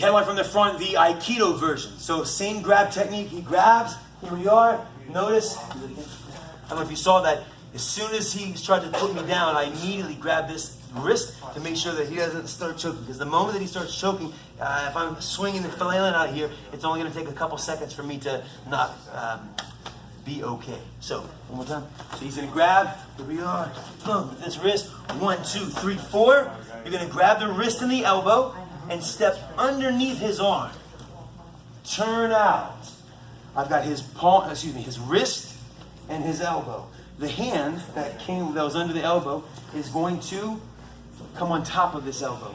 headline from the front, the Aikido version. So same grab technique. He grabs. Here we are. Notice. I don't know if you saw that. As soon as he tried to put me down, I immediately grabbed this wrist to make sure that he doesn't start choking. Because the moment that he starts choking, if I'm swinging and flailing out here, it's only going to take a couple seconds for me to not be okay. So, one more time. So he's going to grab. Here we are. Boom. With this wrist. 1, 2, 3, 4. You're going to grab the wrist and the elbow and step underneath his arm. Turn out. I've got his palm, his wrist and his elbow. The hand that was under the elbow is going to come on top of this elbow.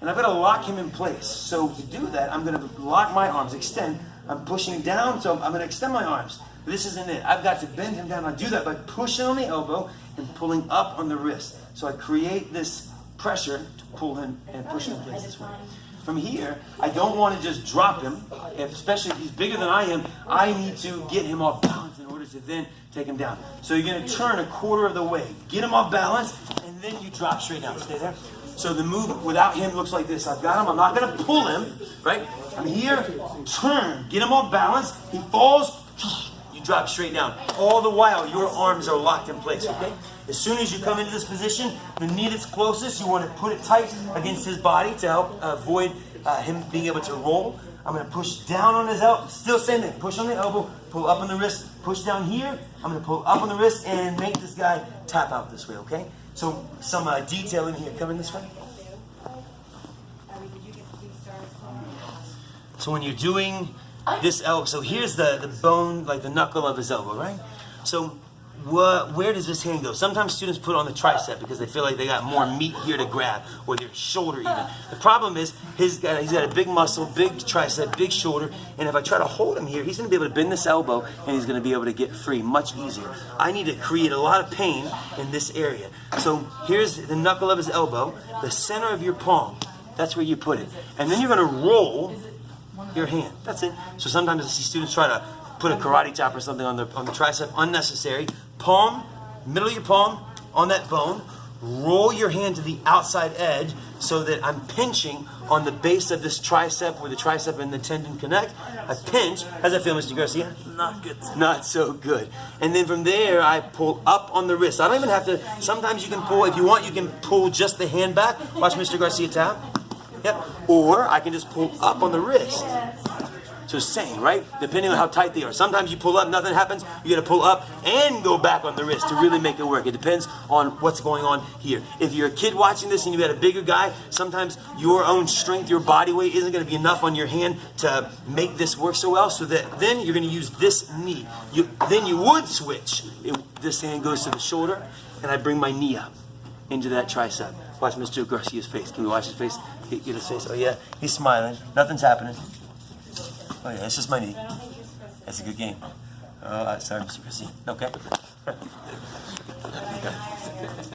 And I've got to lock him in place. So to do that, I'm going to lock my arms, extend. I'm pushing down, so I'm going to extend my arms. This isn't it. I've got to bend him down. I do that by pushing on the elbow and pulling up on the wrist. So I create this pressure to pull him and push him in place this way. From here, I don't want to just drop him, especially if he's bigger than I am. I need to get him off balance in order to then take him down. So you're going to turn a quarter of the way, get him off balance, and then you drop straight down. Stay there. So the move without him looks like this. I've got him. I'm not going to pull him, right? I'm here, turn, get him off balance. He falls, you drop straight down. All the while, your arms are locked in place, okay? As soon as you come into this position, the knee that's closest, you want to put it tight against his body to help avoid him being able to roll. I'm going to push down on his elbow. Still same thing. Push on the elbow, pull up on the wrist, push down here. I'm going to pull up on the wrist and make this guy tap out this way, okay? So some detail in here. Come in this way. So when you're doing this elbow, so here's the bone, like the knuckle of his elbow, right? So where does this hand go? Sometimes students put it on the tricep because they feel like they got more meat here to grab, or their shoulder even. The problem is he's got a big muscle, big tricep, big shoulder, and if I try to hold him here, he's going to be able to bend this elbow and he's going to be able to get free much easier. I need to create a lot of pain in this area. So here's the knuckle of his elbow, the center of your palm. That's where you put it. And then you're going to roll your hand. That's it. So sometimes I see students try to put a karate chop or something on the tricep. Unnecessary. Palm, middle of your palm, on that bone. Roll your hand to the outside edge so that I'm pinching on the base of this tricep where the tricep and the tendon connect. I pinch. How's that feel, Mr. Garcia? Not good. Not so good. And then from there, I pull up on the wrist. I don't even have to. Sometimes you can pull, if you want, you can pull just the hand back. Watch Mr. Garcia tap. Yep. Or I can just pull up on the wrist. So same, right? Depending on how tight they are. Sometimes you pull up, nothing happens. You got to pull up and go back on the wrist to really make it work. It depends on what's going on here. If you're a kid watching this and you got a bigger guy, sometimes your own strength, your body weight isn't going to be enough on your hand to make this work so well. So that then you're going to use this knee. Then you would switch. This hand goes to the shoulder, and I bring my knee up into that tricep. Watch Mr. Garcia's face. Can we watch his face? Get his face. Oh yeah, he's smiling. Nothing's happening. Oh yeah, it's just my knee. That's a good game. Sorry, Mr. Garcia. Okay. Okay.